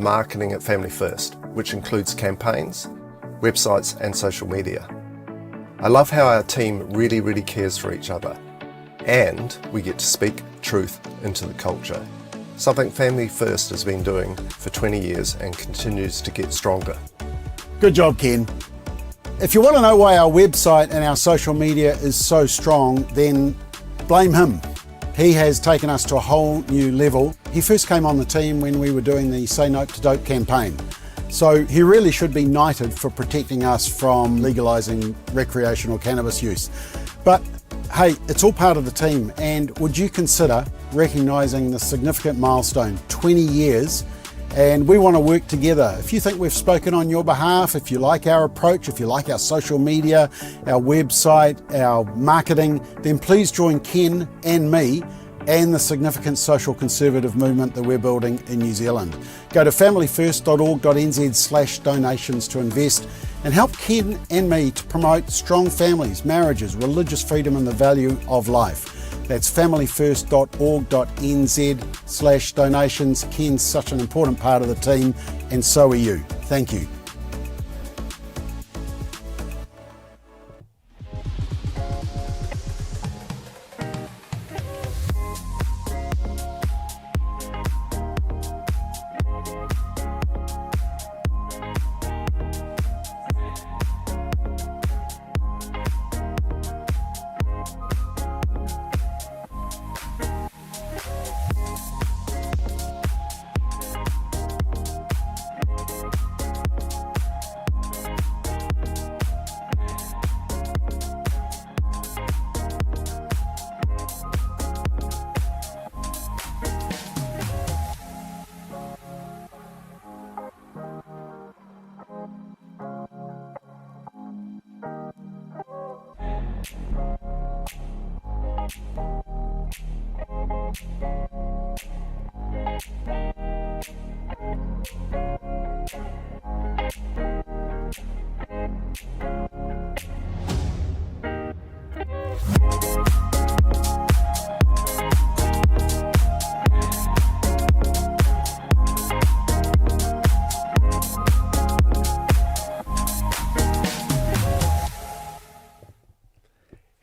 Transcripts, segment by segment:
marketing at Family First, which includes campaigns, websites and social media. I love how our team really cares for each other, and we get to speak truth into the culture, something Family First has been doing for 20 years and continues to get stronger. Good job, Ken. If you want to know why our website and our social media is so strong, then blame him. He has taken us to a whole new level. He first came on the team when we were doing the Say No to Dope campaign. So he really should be knighted for protecting us from legalising recreational cannabis use. But hey, it's all part of the team, and would you consider recognising the significant milestone, 20 years, and we want to work together. If you think we've spoken on your behalf, if you like our approach, if you like our social media, our website, our marketing, then please join Ken and me and the significant social conservative movement that we're building in New Zealand. Go to familyfirst.org.nz/donations to invest and help Ken and me to promote strong families, marriages, religious freedom and the value of life. That's familyfirst.org.nz/donations. Ken's such an important part of the team, and so are you. Thank you.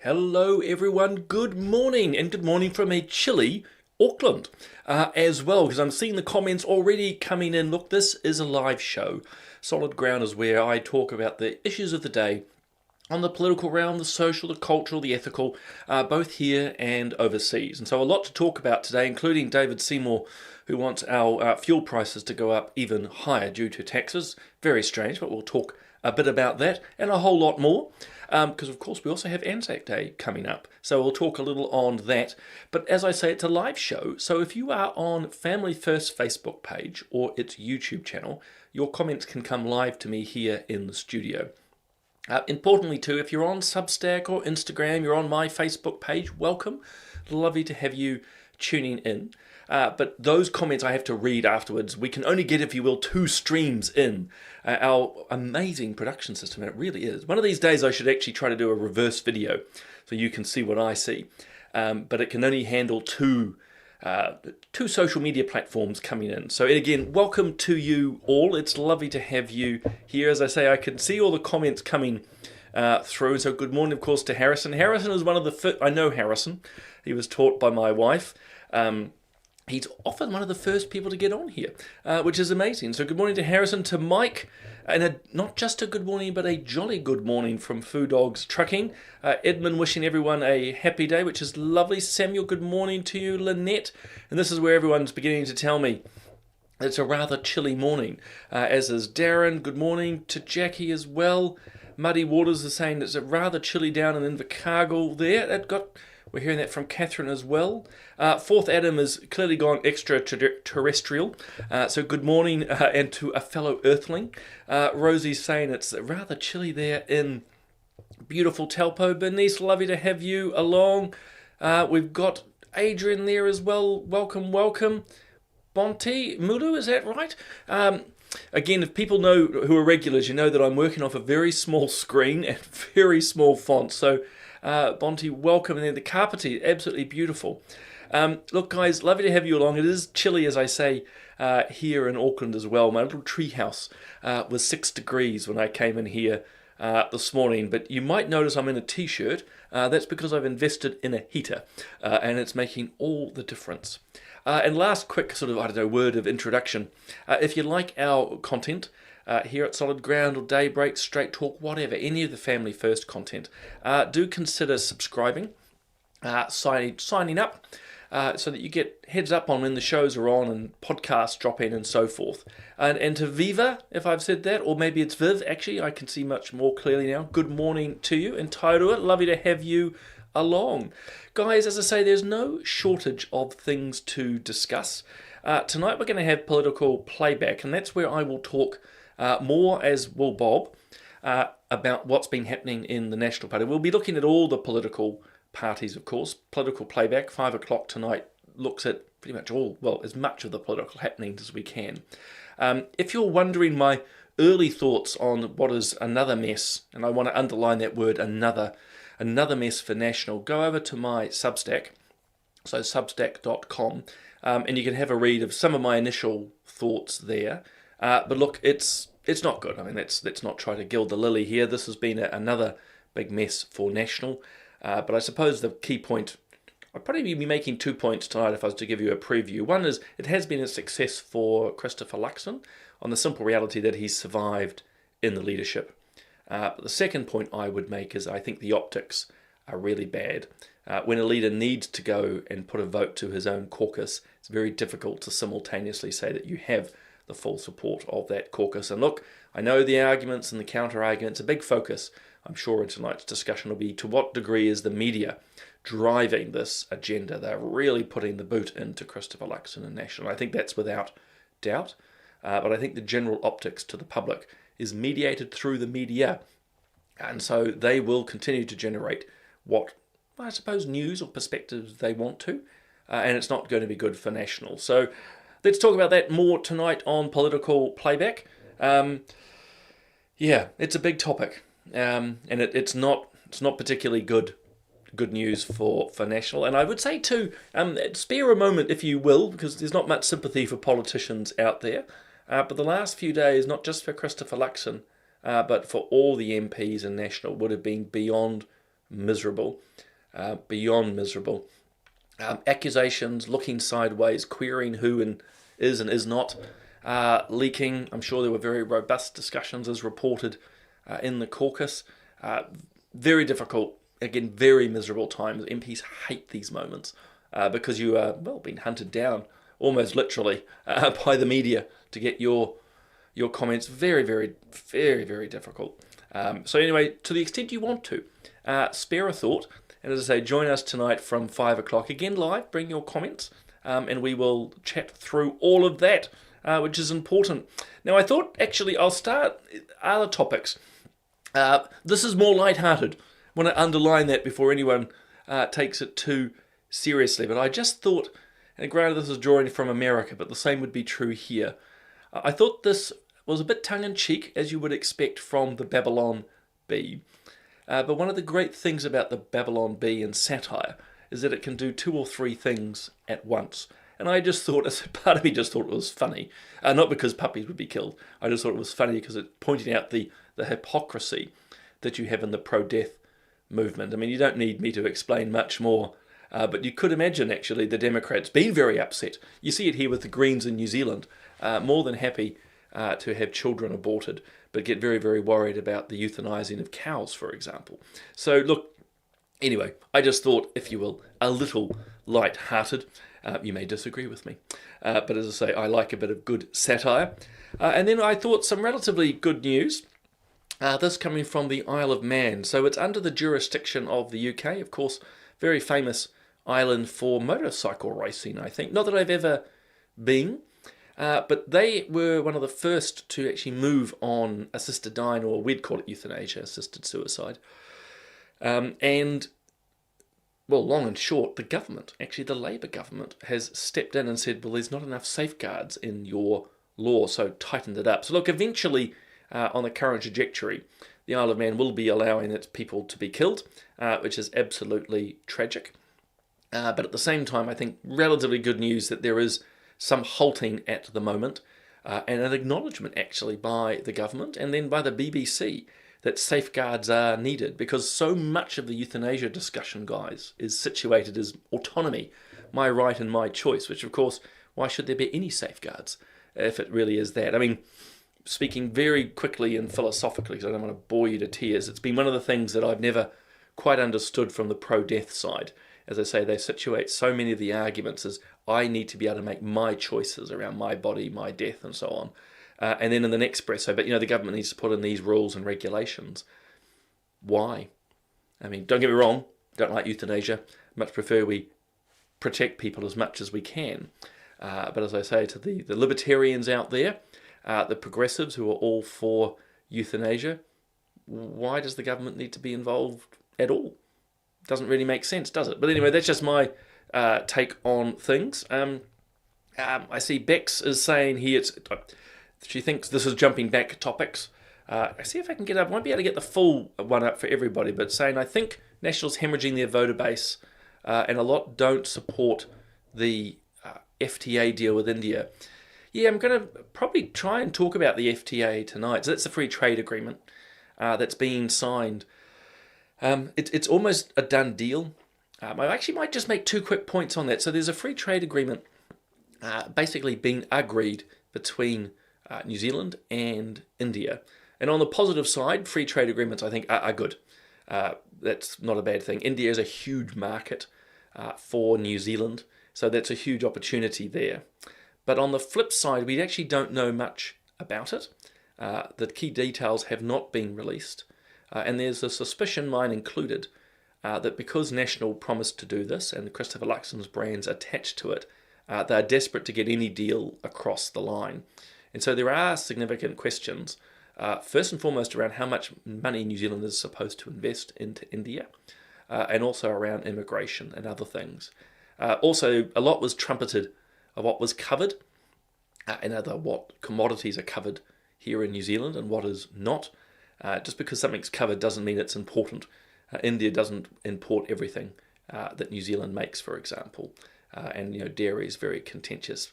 Hello everyone, good morning, and good morning from a chilly Auckland as well, because I'm seeing the comments already coming in. Look, this is a live show. Solid Ground is where I talk about the issues of the day on the political realm, the social, the cultural, the ethical, both here and overseas. And so a lot to talk about today, including David Seymour, who wants our fuel prices to go up even higher due to taxes. Very strange, but we'll talk a bit about that and a whole lot more. Because of course we also have Anzac Day coming up, so we'll talk a little on that. But as I say, it's a live show, so if you are on Family First Facebook page or its YouTube channel, your comments can come live to me here in the studio. Importantly too, if you're on Substack or Instagram, you're on my Facebook page, welcome. Lovely to have you tuning in. But those comments I have to read afterwards. We can only get, if you will, 2 streams in our amazing production system. It really is. One of these days I should actually try to do a reverse video so you can see what I see. But it can only handle two social media platforms coming in. So again, welcome to you all. It's lovely to have you here. As I say, I can see all the comments coming through. So good morning, of course, to Harrison. Harrison is one of the first. I know Harrison. He was taught by my wife. He's often one of the first people to get on here, which is amazing. So good morning to Harrison, to Mike, and not just a good morning, but a jolly good morning from Foo Dogs Trucking. Edmund wishing everyone a happy day, which is lovely. Samuel, good morning to you. Lynette, and this is where everyone's beginning to tell me it's a rather chilly morning, as is Darren. Good morning to Jackie as well. Muddy Waters is saying it's a rather chilly down in Invercargill there. We're hearing that from Catherine as well. Fourth Adam has clearly gone extraterrestrial. So good morning and to a fellow Earthling. Rosie's saying it's rather chilly there in beautiful Taupo. Bernice, lovely to have you along. We've got Adrian there as well. Welcome, welcome. Bonte Mulu, is that right? Again, if people know who are regulars, you know that I'm working off a very small screen and very small font. So Bonte, welcome. And then the carpet, absolutely beautiful. Look, guys, lovely to have you along. It is chilly, as I say, here in Auckland as well. My little tree house was 6 degrees when I came in here this morning, but you might notice I'm in a t-shirt. That's because I've invested in a heater, and it's making all the difference. And last quick sort of, word of introduction. If you like our content, here at Solid Ground or Daybreak, Straight Talk, whatever, any of the Family First content, do consider subscribing, signing up, so that you get heads up on when the shows are on and podcasts drop in and so forth. And to Viva, if I've said that, or maybe it's Viv, actually, I can see much more clearly now. Good morning to you, and Taurua, lovely to have you along. Guys, as I say, there's no shortage of things to discuss. Tonight we're going to have Political Playback, and that's where I will talk more, as will Bob, about what's been happening in the National Party. We'll be looking at all the political parties, of course. Political Playback, 5 o'clock tonight, looks at pretty much as much of the political happenings as we can. If you're wondering my early thoughts on what is another mess, and I want to underline that word, another mess for National, go over to my Substack, so substack.com, and you can have a read of some of my initial thoughts there. But look, it's not good. I mean, let's not try to gild the lily here. This has been another big mess for National. But I suppose the key point, I'd probably be making 2 points tonight if I was to give you a preview. One is, it has been a success for Christopher Luxon on the simple reality that he's survived in the leadership. But the second point I would make is I think the optics are really bad. When a leader needs to go and put a vote to his own caucus, it's very difficult to simultaneously say that you have the full support of that caucus. And look, I know the arguments and the counter-arguments. A big focus, I'm sure, in tonight's discussion will be to what degree is the media driving this agenda. They're really putting the boot into Christopher Luxon and National. I think that's without doubt. But I think the general optics to the public is mediated through the media. And so they will continue to generate what, I suppose, news or perspectives they want to. And it's not going to be good for National. So let's talk about that more tonight on Political Playback. It's a big topic. And it's not particularly good news for National. And I would say too, spare a moment if you will, because there's not much sympathy for politicians out there. But the last few days, not just for Christopher Luxon, but for all the MPs in National, would have been beyond miserable. Accusations, looking sideways, querying who is and is not, leaking. I'm sure there were very robust discussions as reported in the caucus. Very difficult, again, very miserable times. MPs hate these moments because you are, being hunted down, almost literally, by the media to get your comments. Very, very, very, very difficult. So anyway, to the extent you want to, spare a thought. And as I say, join us tonight from 5 o'clock. Again, live, bring your comments, and we will chat through all of that, which is important. Now, I thought, actually, I'll start other topics. This is more lighthearted. I want to underline that before anyone takes it too seriously. But I just thought, and granted this is drawing from America, but the same would be true here. I thought this was a bit tongue-in-cheek, as you would expect from the Babylon Bee. But one of the great things about the Babylon Bee and satire is that it can do 2 or 3 things at once. And I just thought, as part of me just thought it was funny. Not because puppies would be killed. I just thought it was funny because it pointing out the hypocrisy that you have in the pro-death movement. I mean, you don't need me to explain much more. But you could imagine, actually, the Democrats being very upset. You see it here with the Greens in New Zealand. More than happy to have children aborted, but get very, very worried about the euthanizing of cows, for example. So, look, anyway, I just thought, if you will, a little light-hearted. You may disagree with me. But as I say, I like a bit of good satire. And then I thought some relatively good news. This coming from the Isle of Man. So it's under the jurisdiction of the UK, of course, very famous island for motorcycle racing, I think. Not that I've ever been, but they were one of the first to actually move on assisted dying, or we'd call it euthanasia, assisted suicide. And, well, long and short, the government, actually the Labour government, has stepped in and said, well, there's not enough safeguards in your law, so tightened it up. So look, eventually, on the current trajectory, the Isle of Man will be allowing its people to be killed, which is absolutely tragic. But at the same time, I think relatively good news that there is some halting at the moment, and an acknowledgement actually by the government and then by the BBC that safeguards are needed, because so much of the euthanasia discussion, guys, is situated as autonomy, my right and my choice, which of course, why should there be any safeguards if it really is that? I mean, speaking very quickly and philosophically, because I don't want to bore you to tears, it's been one of the things that I've never quite understood from the pro-death side. As I say, they situate so many of the arguments as I need to be able to make my choices around my body, my death, and so on. And then in the next breath, but the government needs to put in these rules and regulations. Why? I mean, don't get me wrong, don't like euthanasia. Much prefer we protect people as much as we can. But as I say to the libertarians out there, the progressives who are all for euthanasia, why does the government need to be involved at all? Doesn't really make sense, does it? But anyway, that's just my take on things. I see Bex is saying here, she thinks this is jumping back topics. I see if I can get up. I won't be able to get the full one up for everybody, but saying I think Nationals hemorrhaging their voter base, and a lot don't support the FTA deal with India. Yeah, I'm going to probably try and talk about the FTA tonight. So that's the free trade agreement that's being signed. It's almost a done deal. I actually might just make 2 quick points on that. So there's a free trade agreement basically being agreed between New Zealand and India. And on the positive side, free trade agreements, I think, are good. That's not a bad thing. India is a huge market for New Zealand, so that's a huge opportunity there. But on the flip side, we actually don't know much about it. The key details have not been released. And there's a suspicion, mine included, that because National promised to do this and Christopher Luxon's brand's attached to it, they're desperate to get any deal across the line. And so there are significant questions, first and foremost around how much money New Zealand is supposed to invest into India, and also around immigration and other things. Also, a lot was trumpeted of what was covered, and what commodities are covered here in New Zealand and what is not. Just because something's covered doesn't mean it's important. India doesn't import everything that New Zealand makes, for example, and dairy is very contentious.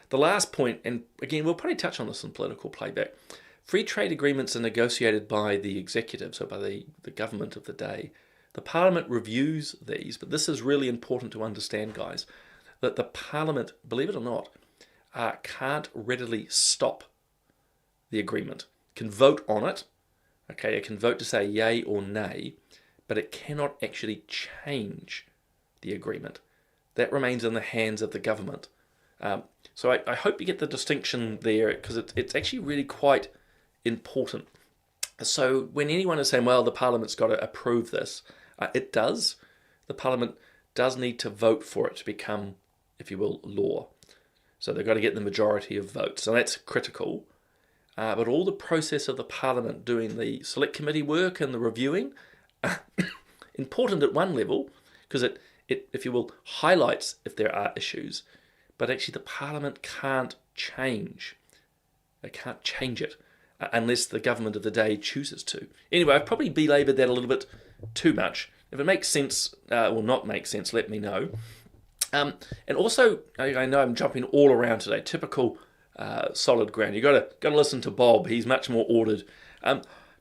The last point, and again we'll probably touch on this in political playback, free trade agreements are negotiated by the executive, so by the government of the day. The Parliament reviews these, but this is really important to understand, guys, that the Parliament, believe it or not, can't readily stop the agreement. It can vote on it. Okay, it can vote to say yay or nay, but it cannot actually change the agreement. That remains in the hands of the government. So I hope you get the distinction there, because it's actually really quite important. So when anyone is saying, well, the Parliament's got to approve this, it does. The Parliament does need to vote for it to become, if you will, law. So they've got to get the majority of votes. So that's critical. But all the process of the Parliament doing the select committee work and the reviewing, important at one level, because it, if you will, highlights if there are issues, but actually the Parliament can't change. They can't change it unless the government of the day chooses to. Anyway, I've probably belaboured that a little bit too much. If it makes sense or not make sense, let me know. And also, I know I'm jumping all around today. Typical solid ground. You got to listen to Bob. He's much more ordered.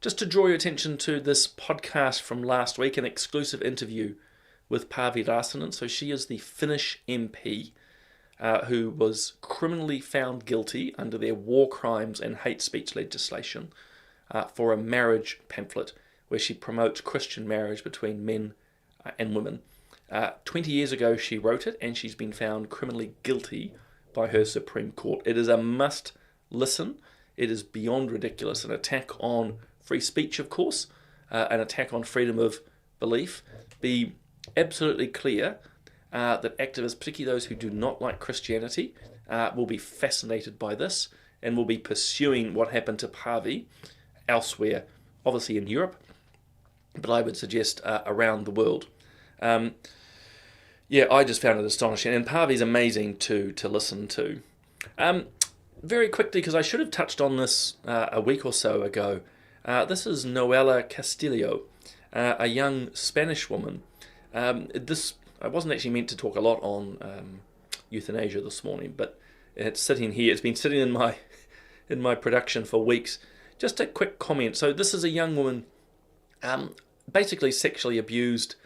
Just to draw your attention to this podcast from last week, an exclusive interview with Parvi Rasanen. So she is the Finnish MP who was criminally found guilty under their war crimes and hate speech legislation for a marriage pamphlet where she promotes Christian marriage between men and women. 20 years ago she wrote it, and she's been found criminally guilty by her Supreme Court. It is a must listen. It is beyond ridiculous. An attack on free speech, of course, an attack on freedom of belief. Be absolutely clear that activists, particularly those who do not like Christianity, will be fascinated by this and will be pursuing what happened to Parvi elsewhere, obviously in Europe, but I would suggest around the world. Yeah, I just found it astonishing, and Parvi's amazing to listen to. Very quickly, because I should have touched on this a week or so ago, this is Noelia Castillo, a young Spanish woman. I wasn't actually meant to talk a lot on euthanasia this morning, but It's sitting here. It's been sitting in my production for weeks. Just a quick comment. So this is a young woman, basically sexually abused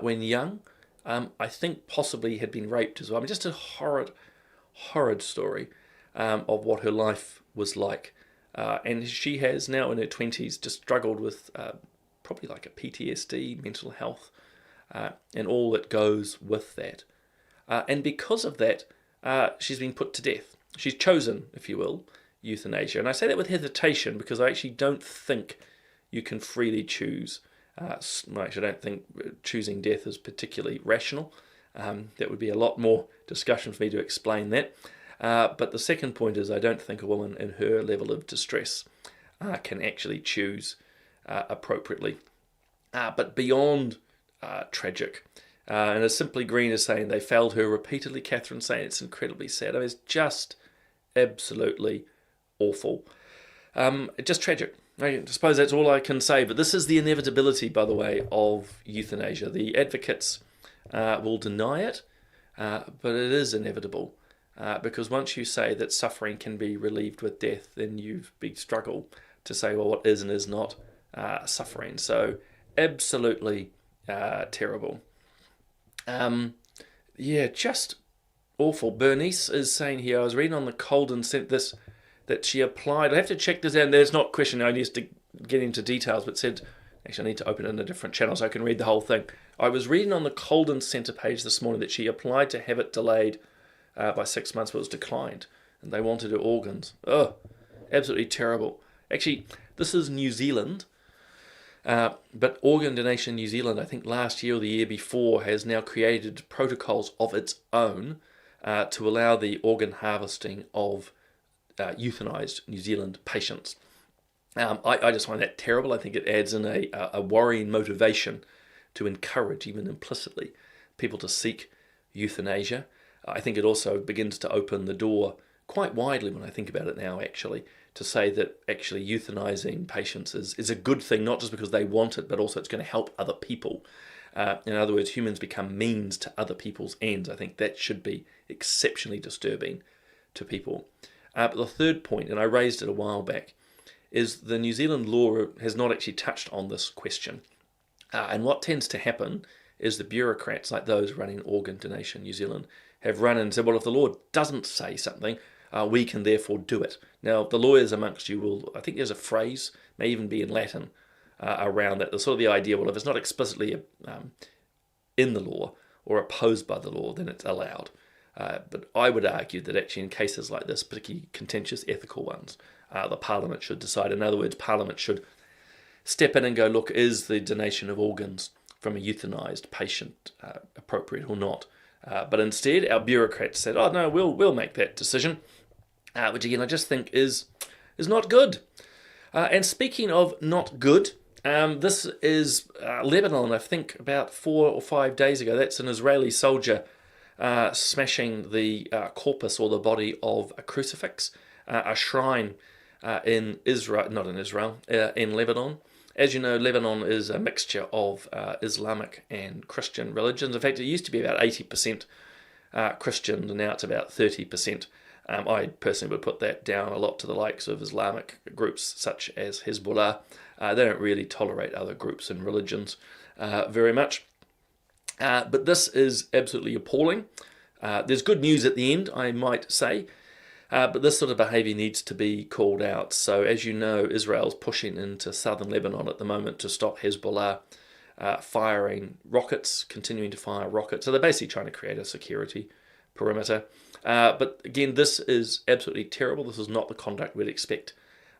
when young. I think possibly had been raped as well. I mean, just a horrid story of what her life was like. And she has now in her 20s just struggled with probably like a PTSD, mental health, and all that goes with that. And because of that, she's been put to death. She's chosen, if you will, euthanasia. And I say that with hesitation because I actually don't think you can freely choose. Actually, I don't think choosing death is particularly rational. That would be a lot more discussion for me to explain that. But the second point is I don't think a woman in her level of distress can actually choose appropriately. But beyond tragic, and as Simply Green is saying, they failed her repeatedly. Catherine saying it's incredibly sad. I mean, it's just absolutely awful. Just tragic. I suppose that's all I can say. But this is the inevitability, by the way, of euthanasia. The advocates will deny it, but it is inevitable. Because once you say that suffering can be relieved with death, then you've big struggle to say, well, what is and is not suffering. So absolutely terrible. Just awful. Bernice is saying here, I was reading on the Colden sent this, that she applied. I have to check this out. There's not question. I need to get into details, but said, actually, I need to open it in a different channel so I can read the whole thing. I was reading on the Colden Centre page this morning that she applied to have it delayed by 6 months, but was declined. And they wanted her organs. Oh, absolutely terrible. Actually, this is New Zealand. But Organ Donation New Zealand, I think last year or the year before, has now created protocols of its own to allow the organ harvesting of euthanized New Zealand patients. I just find that terrible. I think it adds in a worrying motivation to encourage, even implicitly, people to seek euthanasia. I think it also begins to open the door quite widely when I think about it now, actually, to say that actually euthanizing patients is a good thing, not just because they want it, but also it's going to help other people. In other words, humans become means to other people's ends. I think that should be exceptionally disturbing to people. But the third point, and I raised it a while back, is the New Zealand law has not actually touched on this question. And what tends to happen is the bureaucrats, like those running Organ Donation New Zealand, have run and said, well, if the law doesn't say something, we can therefore do it. Now, the lawyers amongst you will, I think there's a phrase, may even be in Latin, around that. The sort of the idea, well, if it's not explicitly in the law or opposed by the law, then it's allowed. But I would argue that actually in cases like this, particularly contentious ethical ones, the Parliament should decide. In other words, Parliament should step in and go, look, is the donation of organs from a euthanized patient appropriate or not? But instead, our bureaucrats said, oh, no, we'll make that decision, which again I just think is not good. And speaking of not good, this is Lebanon, I think about 4 or 5 days ago. That's an Israeli soldier smashing the corpus or the body of a crucifix, a shrine in Lebanon. As you know, Lebanon is a mixture of Islamic and Christian religions. In fact, it used to be about 80% Christian, and now it's about 30%. I personally would put that down a lot to the likes of Islamic groups such as Hezbollah. They don't really tolerate other groups and religions very much. But this is absolutely appalling. There's good news at the end, I might say. But this sort of behaviour needs to be called out. So as you know, Israel's pushing into southern Lebanon at the moment to stop Hezbollah firing rockets, continuing to fire rockets. So they're basically trying to create a security perimeter. But again, this is absolutely terrible. This is not the conduct we'd expect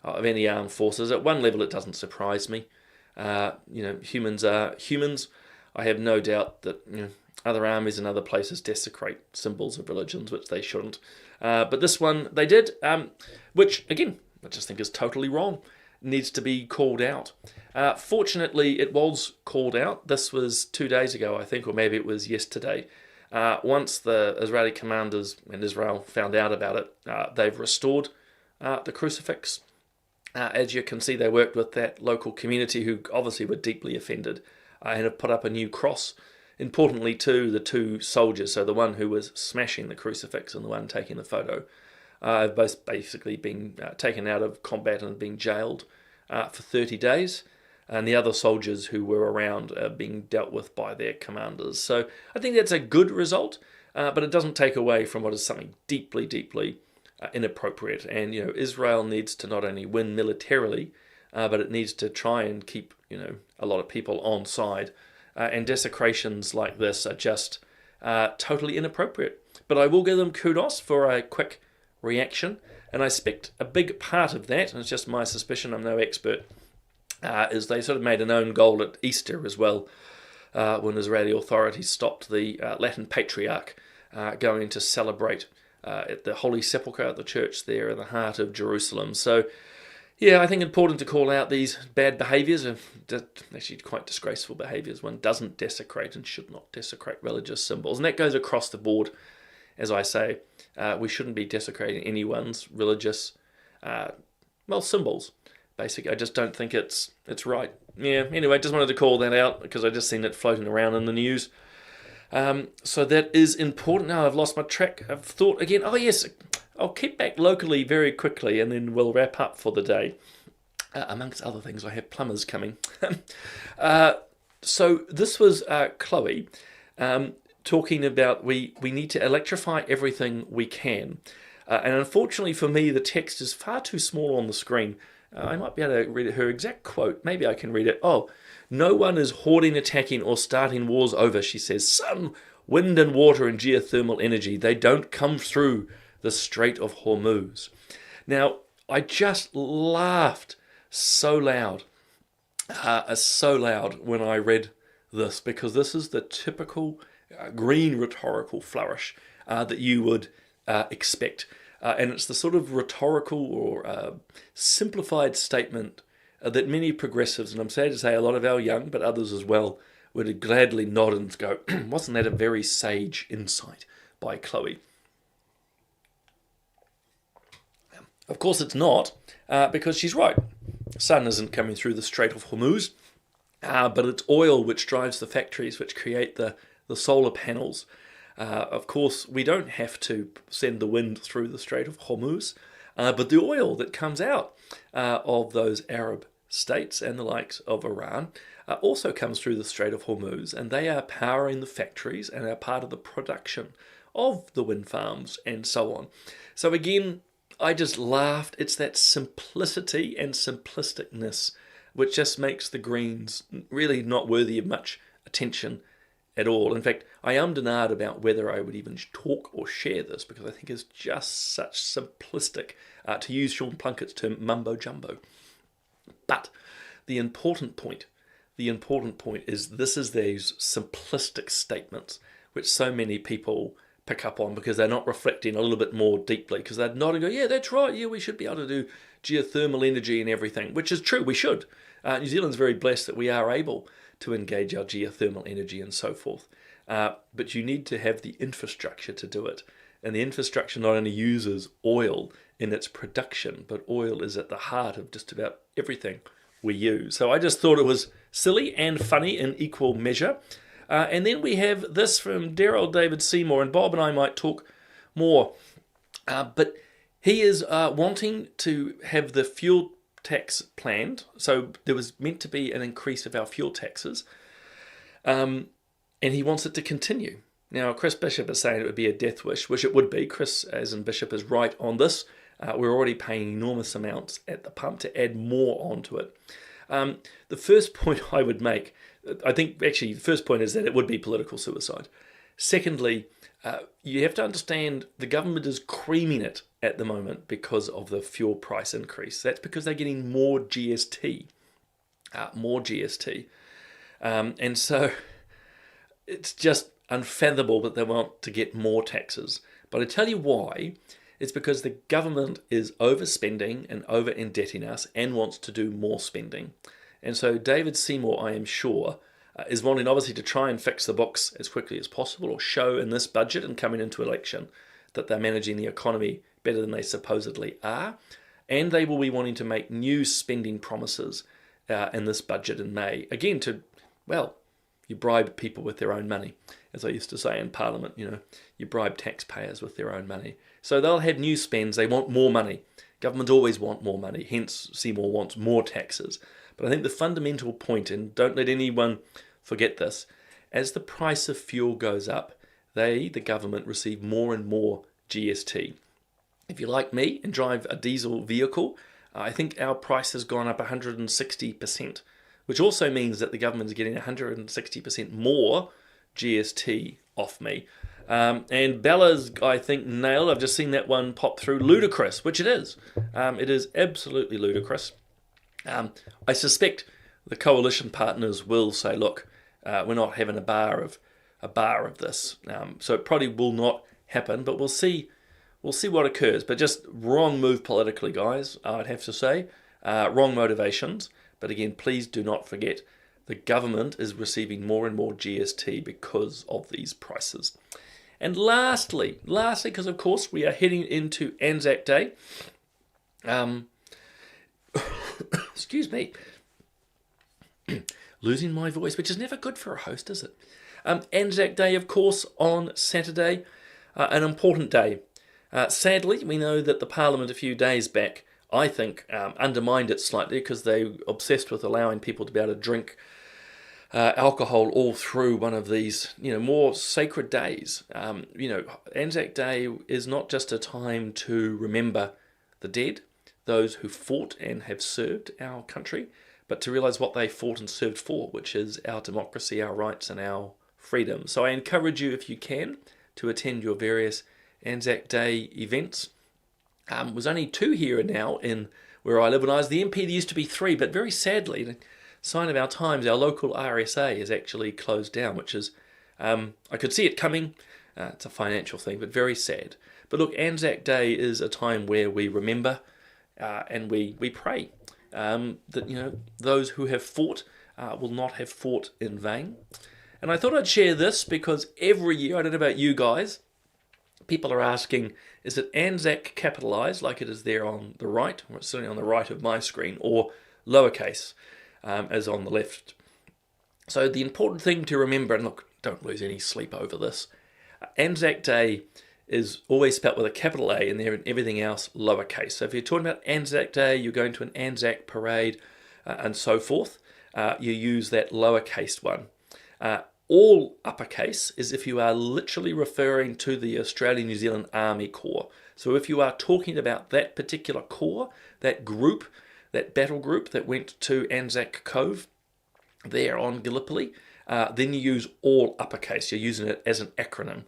of any armed forces. At one level, it doesn't surprise me. Humans are humans. I have no doubt that other armies in other places desecrate symbols of religions, which they shouldn't. But this one they did, which, again, I just think is totally wrong. It needs to be called out. Fortunately, it was called out. This was 2 days ago, I think, or maybe it was yesterday. Once the Israeli commanders in Israel found out about it, they've restored the crucifix. As you can see, they worked with that local community who obviously were deeply offended and have put up a new cross importantly too, the two soldiers, so the one who was smashing the crucifix and the one taking the photo, have both basically been taken out of combat and being jailed for 30 days. And the other soldiers who were around are being dealt with by their commanders. So I think that's a good result, but it doesn't take away from what is something deeply, deeply inappropriate. And, Israel needs to not only win militarily, but it needs to try and keep, a lot of people on side. And desecrations like this are just totally inappropriate. But I will give them kudos for a quick reaction. And I expect a big part of that, and it's just my suspicion, I'm no expert, is they sort of made an own goal at Easter as well, when Israeli authorities stopped the Latin Patriarch going to celebrate at the Holy Sepulchre at the church there in the heart of Jerusalem. So, yeah, I think it's important to call out these bad behaviours, actually quite disgraceful behaviours. One doesn't desecrate and should not desecrate religious symbols. And that goes across the board, as I say. We shouldn't be desecrating anyone's religious, symbols. Basically, I just don't think it's right. Yeah, anyway, just wanted to call that out because I just seen it floating around in the news. So that is important. Now I've lost my track of thought again. Oh yes, I'll keep back locally very quickly and then we'll wrap up for the day. Amongst other things, I have plumbers coming. So this was Chloe talking about we need to electrify everything we can. And unfortunately for me, the text is far too small on the screen. I might be able to read her exact quote. Maybe I can read it. Oh, no one is hoarding, attacking, or starting wars over, she says. Sun, wind and water and geothermal energy, they don't come through the Strait of Hormuz. Now, I just laughed so loud when I read this, because this is the typical green rhetorical flourish that you would expect. And it's the sort of rhetorical or simplified statement that many progressives, and I'm sad to say a lot of our young, but others as well, would gladly nod and go, wasn't that a very sage insight by Chloe? Of course it's not, because she's right. Sun isn't coming through the Strait of Hormuz, but it's oil which drives the factories which create the solar panels. Of course, we don't have to send the wind through the Strait of Hormuz, but the oil that comes out of those Arab states and the likes of Iran also comes through the Strait of Hormuz, and they are powering the factories and are part of the production of the wind farms and so on. So again, I just laughed. It's that simplicity and simplisticness which just makes the Greens really not worthy of much attention at all. In fact, I ummed and ahed about whether I would even talk or share this, because I think it's just such simplistic, to use Sean Plunkett's term, mumbo jumbo. But the important point is this is these simplistic statements which so many people pick up on because they're not reflecting a little bit more deeply, because they'd nod and go, yeah, that's right, yeah, we should be able to do geothermal energy and everything, which is true, we should. New Zealand's very blessed that we are able to engage our geothermal energy and so forth. But you need to have the infrastructure to do it. And the infrastructure not only uses oil in its production, but oil is at the heart of just about everything we use. So I just thought it was silly and funny in equal measure. And then we have this from David Seymour, and Bob and I might talk more. But he is wanting to have the fuel tax planned. So there was meant to be an increase of our fuel taxes. And he wants it to continue. Now, Chris Bishop is saying it would be a death wish, which it would be. Chris, as in Bishop, is right on this. We're already paying enormous amounts at the pump to add more onto it. The first point I would make, I think actually the first point is that it would be political suicide. Secondly, you have to understand the government is creaming it at the moment because of the fuel price increase. That's because they're getting more GST. And so it's just unfathomable that they want to get more taxes. But I tell you why. It's because the government is overspending and over-indebting us and wants to do more spending. And so David Seymour, I am sure, is wanting obviously to try and fix the books as quickly as possible, or show in this budget and coming into election that they're managing the economy better than they supposedly are. And they will be wanting to make new spending promises in this budget in May. Again, to, well, You bribe people with their own money. As I used to say in Parliament, you bribe taxpayers with their own money. So they'll have new spends, they want more money. Government always want more money, hence Seymour wants more taxes. But I think the fundamental point, and don't let anyone forget this, as the price of fuel goes up, the government, receive more and more GST. If you're like me and drive a diesel vehicle, I think our price has gone up 160%, which also means that the government is getting 160% more GST off me. And Bella's, I think, nailed. I've just seen that one pop through. Ludicrous, which it is. It is absolutely ludicrous. I suspect the coalition partners will say, look, we're not having a bar of this. So it probably will not happen, but we'll see what occurs. But just wrong move politically, guys, I'd have to say. Wrong motivations. But again, please do not forget the government is receiving more and more GST because of these prices. And lastly, because of course we are heading into Anzac Day. Excuse me. Losing my voice, which is never good for a host, is it? Anzac Day, of course, on Saturday. An important day. Sadly, we know that the Parliament a few days back, I think, undermined it slightly because they were obsessed with allowing people to be able to drink alcohol all through one of these, more sacred days. Anzac Day is not just a time to remember the dead, those who fought and have served our country, but to realise what they fought and served for, which is our democracy, our rights and our freedom. So I encourage you, if you can, to attend your various Anzac Day events. There's only 2 here now in where I live. When I was the MP, there used to be 3, but very sadly, the sign of our times, our local RSA is actually closed down, which is, I could see it coming. It's a financial thing, but very sad. But look, Anzac Day is a time where we remember and we pray that those who have fought will not have fought in vain. And I thought I'd share this because every year, I don't know about you guys, people are asking, is it Anzac capitalised like it is there on the right, or it's certainly on the right of my screen, or lowercase as on the left? So the important thing to remember, and look, don't lose any sleep over this, Anzac Day is always spelt with a capital A in there and everything else lowercase. So if you're talking about Anzac Day, you're going to an Anzac parade and so forth, you use that lowercase one. All uppercase is if you are literally referring to the Australian New Zealand Army Corps. So if you are talking about that particular corps, that group, that battle group that went to Anzac Cove there on Gallipoli, then you use all uppercase. You're using it as an acronym.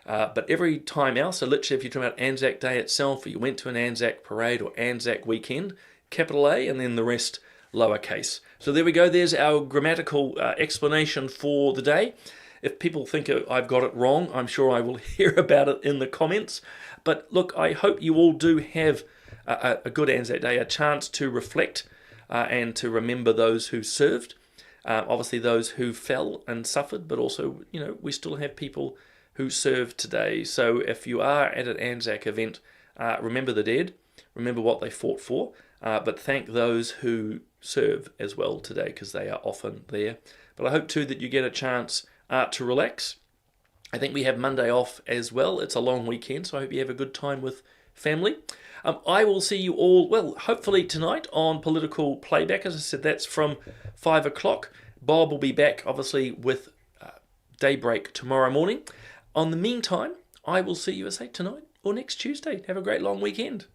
But every time else, so literally if you're talking about Anzac Day itself, or you went to an Anzac parade or Anzac weekend, capital A, and then the rest lowercase. So there we go. There's our grammatical explanation for the day. If people think I've got it wrong, I'm sure I will hear about it in the comments. But look, I hope you all do have a good Anzac Day, a chance to reflect and to remember those who served, obviously those who fell and suffered, but also, we still have people who serve today. So if you are at an Anzac event, remember the dead, remember what they fought for, but thank those who serve as well today, because they are often there. But I hope too that you get a chance to relax. I think we have Monday off as well. It's a long weekend, so I hope you have a good time with family. I will see you all, well, hopefully tonight on Political Playback. As I said, that's from 5 o'clock. Bob will be back, obviously, with Daybreak tomorrow morning. On the meantime, I will see you, tonight or next Tuesday. Have a great long weekend.